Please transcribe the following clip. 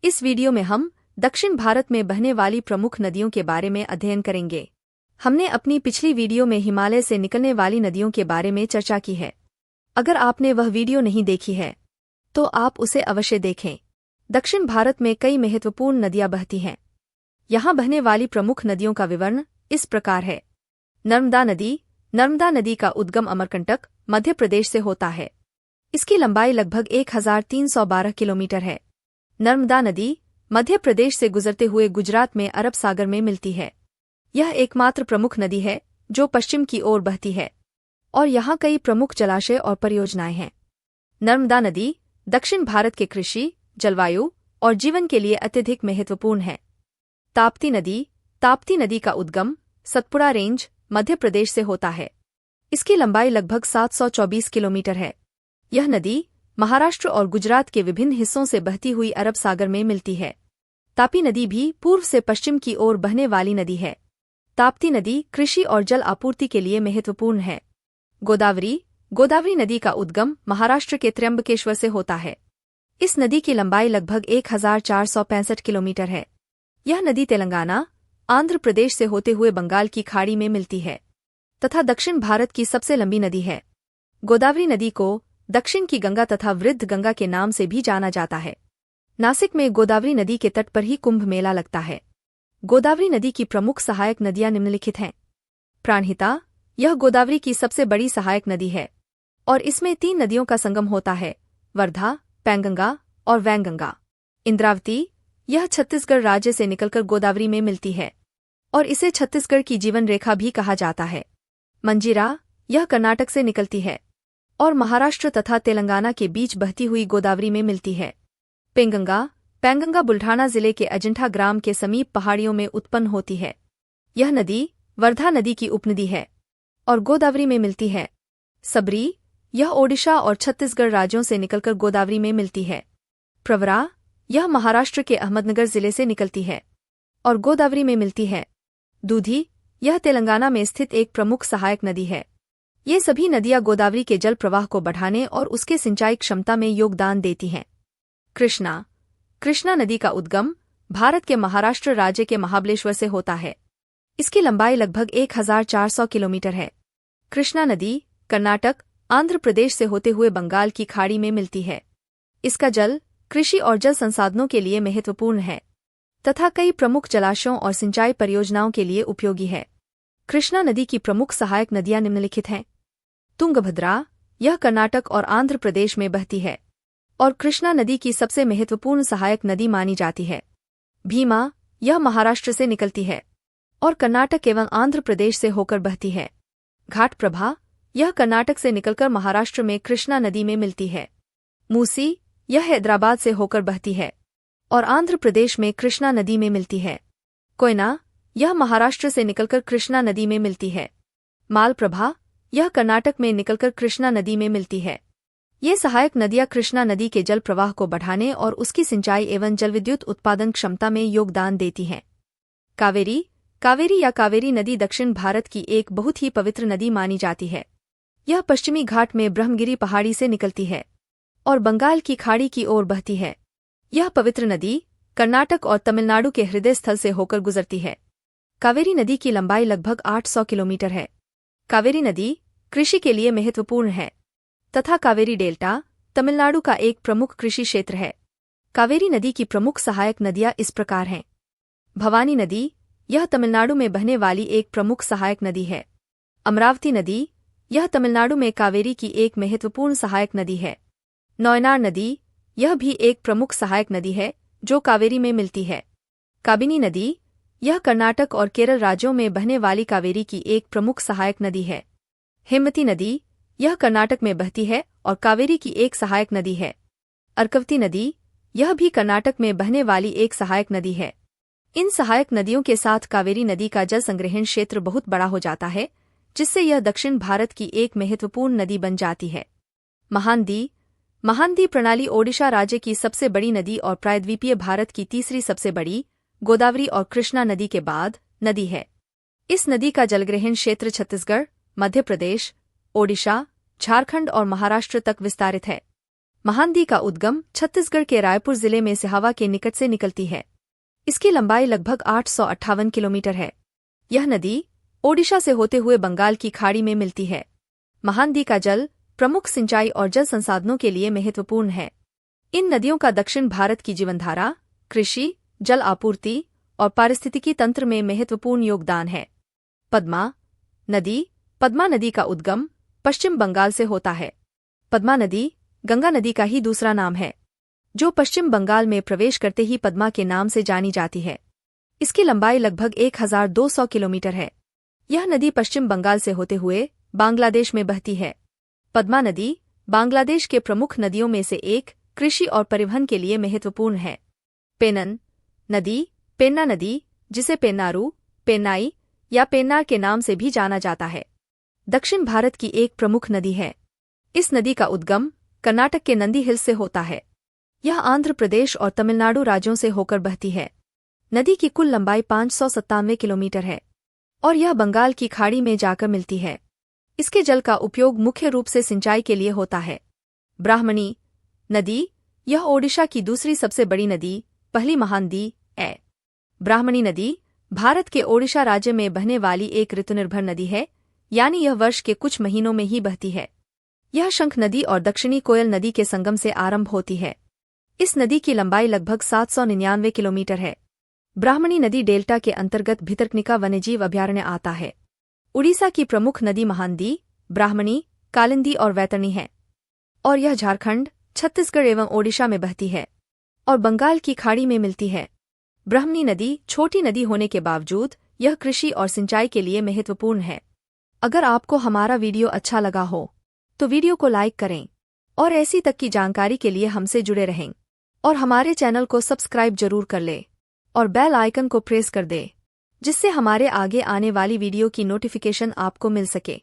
इस वीडियो में हम दक्षिण भारत में बहने वाली प्रमुख नदियों के बारे में अध्ययन करेंगे। हमने अपनी पिछली वीडियो में हिमालय से निकलने वाली नदियों के बारे में चर्चा की है। अगर आपने वह वीडियो नहीं देखी है तो आप उसे अवश्य देखें। दक्षिण भारत में कई महत्वपूर्ण नदियां बहती हैं। यहां बहने वाली प्रमुख नदियों का विवरण इस प्रकार है। नर्मदा नदी। नर्मदा नदी का उद्गम अमरकंटक, मध्य प्रदेश से होता है। इसकी लंबाई लगभग 1312 किलोमीटर है। नर्मदा नदी मध्य प्रदेश से गुजरते हुए गुजरात में अरब सागर में मिलती है। यह एकमात्र प्रमुख नदी है जो पश्चिम की ओर बहती है और यहाँ कई प्रमुख जलाशय और परियोजनाएं हैं। नर्मदा नदी दक्षिण भारत के कृषि, जलवायु और जीवन के लिए अत्यधिक महत्वपूर्ण है। ताप्ती नदी। ताप्ती नदी का उद्गम सतपुड़ा रेंज, मध्य प्रदेश से होता है। इसकी लंबाई लगभग 724 किलोमीटर है। यह नदी महाराष्ट्र और गुजरात के विभिन्न हिस्सों से बहती हुई अरब सागर में मिलती है। तापी नदी भी पूर्व से पश्चिम की ओर बहने वाली नदी है। ताप्ती नदी कृषि और जल आपूर्ति के लिए महत्वपूर्ण है। गोदावरी। गोदावरी नदी का उद्गम महाराष्ट्र के त्र्यंबकेश्वर से होता है। इस नदी की लंबाई लगभग 1465 किलोमीटर है। यह नदी तेलंगाना, आंध्र प्रदेश से होते हुए बंगाल की खाड़ी में मिलती है तथा दक्षिण भारत की सबसे लंबी नदी है। गोदावरी नदी को दक्षिण की गंगा तथा वृद्ध गंगा के नाम से भी जाना जाता है। नासिक में गोदावरी नदी के तट पर ही कुंभ मेला लगता है। गोदावरी नदी की प्रमुख सहायक नदियां निम्नलिखित हैं। प्राणहिता। यह गोदावरी की सबसे बड़ी सहायक नदी है और इसमें 3 नदियों का संगम होता है, वर्धा, पैंगंगा और वैनगंगा। इंद्रावती। यह छत्तीसगढ़ राज्य से निकलकर गोदावरी में मिलती है और इसे छत्तीसगढ़ की जीवन रेखा भी कहा जाता है। मंजीरा। यह कर्नाटक से निकलती है और महाराष्ट्र तथा तेलंगाना के बीच बहती हुई गोदावरी में मिलती है। पेंगंगा। पेंगंगा बुल्ढाना जिले के अजंठा ग्राम के समीप पहाड़ियों में उत्पन्न होती है। यह नदी वर्धा नदी की उपनदी है और गोदावरी में मिलती है। सबरी। यह ओडिशा और छत्तीसगढ़ राज्यों से निकलकर गोदावरी में मिलती है। प्रवरा। यह महाराष्ट्र के अहमदनगर जिले से निकलती है और गोदावरी में मिलती है। दूधी। यह तेलंगाना में स्थित एक प्रमुख सहायक नदी है। ये सभी नदियां गोदावरी के जल प्रवाह को बढ़ाने और उसके सिंचाई क्षमता में योगदान देती हैं। कृष्णा। कृष्णा नदी का उद्गम भारत के महाराष्ट्र राज्य के महाबलेश्वर से होता है। इसकी लंबाई लगभग 1400 किलोमीटर है। कृष्णा नदी कर्नाटक, आंध्र प्रदेश से होते हुए बंगाल की खाड़ी में मिलती है। इसका जल कृषि और जल संसाधनों के लिए महत्वपूर्ण है तथा कई प्रमुख जलाशयों और सिंचाई परियोजनाओं के लिए उपयोगी है। कृष्णा नदी की प्रमुख सहायक नदियां निम्नलिखित हैं। तुंगभद्रा। यह कर्नाटक और आंध्र प्रदेश में बहती है और कृष्णा नदी की सबसे महत्वपूर्ण सहायक नदी मानी जाती है। भीमा। यह महाराष्ट्र से निकलती है और कर्नाटक एवं आंध्र प्रदेश से होकर बहती है। घाटप्रभा। यह कर्नाटक से निकलकर महाराष्ट्र में कृष्णा नदी में मिलती है। मूसी। यह हैदराबाद से होकर बहती है और आंध्र प्रदेश में कृष्णा नदी में मिलती है। कोयना। यह महाराष्ट्र से निकलकर कृष्णा नदी में मिलती है। मालप्रभा। यह कर्नाटक में निकलकर कृष्णा नदी में मिलती है। ये सहायक नदियां कृष्णा नदी के जल प्रवाह को बढ़ाने और उसकी सिंचाई एवं जलविद्युत उत्पादन क्षमता में योगदान देती हैं। कावेरी। कावेरी या कावेरी नदी दक्षिण भारत की एक बहुत ही पवित्र नदी मानी जाती है। यह पश्चिमी घाट में ब्रह्मगिरी पहाड़ी से निकलती है और बंगाल की खाड़ी की ओर बहती है। यह पवित्र नदी कर्नाटक और तमिलनाडु के हृदय स्थल से होकर गुजरती है। कावेरी नदी की लंबाई लगभग 800 किलोमीटर है। कावेरी नदी कृषि के लिए महत्वपूर्ण है तथा कावेरी डेल्टा तमिलनाडु का एक प्रमुख कृषि क्षेत्र है। कावेरी नदी की प्रमुख सहायक नदियां इस प्रकार हैं। भवानी नदी। यह तमिलनाडु में बहने वाली एक प्रमुख सहायक नदी है। अमरावती नदी। यह तमिलनाडु में कावेरी की एक महत्वपूर्ण सहायक नदी है। नौयनार नदी। यह भी एक प्रमुख सहायक नदी है जो कावेरी में मिलती है। काबिनी नदी। यह कर्नाटक और केरल राज्यों में बहने वाली कावेरी की एक प्रमुख सहायक नदी है। हेमवती नदी। यह कर्नाटक में बहती है और कावेरी की एक सहायक नदी है। अर्कवती नदी। यह भी कर्नाटक में बहने वाली एक सहायक नदी है। इन सहायक नदियों के साथ कावेरी नदी का जल संग्रहण क्षेत्र बहुत बड़ा हो जाता है जिससे यह दक्षिण भारत की एक महत्वपूर्ण नदी बन जाती है। महानदी। महानदी प्रणाली ओडिशा राज्य की सबसे बड़ी नदी और प्रायद्वीपीय भारत की तीसरी सबसे बड़ी, गोदावरी और कृष्णा नदी के बाद नदी है। इस नदी का जलग्रहण क्षेत्र छत्तीसगढ़, मध्य प्रदेश, ओडिशा, झारखंड और महाराष्ट्र तक विस्तारित है। महानदी का उद्गम छत्तीसगढ़ के रायपुर जिले में सिहावा के निकट से निकलती है। इसकी लंबाई लगभग 858 किलोमीटर है। यह नदी ओडिशा से होते हुए बंगाल की खाड़ी में मिलती है। महानदी का जल प्रमुख सिंचाई और जल संसाधनों के लिए महत्वपूर्ण है। इन नदियों का दक्षिण भारत की जीवनधारा, कृषि, जल आपूर्ति और पारिस्थितिकी तंत्र में महत्वपूर्ण योगदान है। पद्मा नदी का उद्गम पश्चिम बंगाल से होता है। पद्मा नदी गंगा नदी का ही दूसरा नाम है, जो पश्चिम बंगाल में प्रवेश करते ही पद्मा के नाम से जानी जाती है। इसकी लंबाई लगभग 1200 किलोमीटर है। यह नदी पश्चिम बंगाल से होते हुए बांग्लादेश में बहती है। पद्मा नदी बांग्लादेश के प्रमुख नदियों में से एक, कृषि और परिवहन के लिए महत्वपूर्ण है। पेन्ना नदी, जिसे पेन्नारू, पेन्नाई या पेन्नार के नाम से भी जाना जाता है, दक्षिण भारत की एक प्रमुख नदी है। इस नदी का उद्गम कर्नाटक के नंदी हिल्स से होता है। यह आंध्र प्रदेश और तमिलनाडु राज्यों से होकर बहती है। नदी की कुल लंबाई 597 किलोमीटर है और यह बंगाल की खाड़ी में जाकर मिलती है। इसके जल का उपयोग मुख्य रूप से सिंचाई के लिए होता है। ब्राह्मणी नदी, यह ओडिशा की दूसरी सबसे बड़ी नदी, पहली महानदी है। ब्राह्मणी नदी भारत के ओडिशा राज्य में बहने वाली एक ऋतुनिर्भर नदी है, यानी यह वर्ष के कुछ महीनों में ही बहती है। यह शंख नदी और दक्षिणी कोयल नदी के संगम से आरंभ होती है। इस नदी की लंबाई लगभग 799 किलोमीटर है। ब्राह्मणी नदी डेल्टा के अंतर्गत भितरकनिका वन्यजीव अभयारण्य आता है। उड़ीसा की प्रमुख नदी महानदी, ब्राह्मणी, कालिंदी और वैतरणी है और यह झारखंड, छत्तीसगढ़ एवं ओडिशा में बहती है और बंगाल की खाड़ी में मिलती है। ब्राह्मणी नदी छोटी नदी होने के बावजूद यह कृषि और सिंचाई के लिए महत्वपूर्ण है। अगर आपको हमारा वीडियो अच्छा लगा हो तो वीडियो को लाइक करें और ऐसी तक की जानकारी के लिए हमसे जुड़े रहें और हमारे चैनल को सब्सक्राइब जरूर कर ले और बेल आइकन को प्रेस कर दे, जिससे हमारे आगे आने वाली वीडियो की नोटिफिकेशन आपको मिल सके।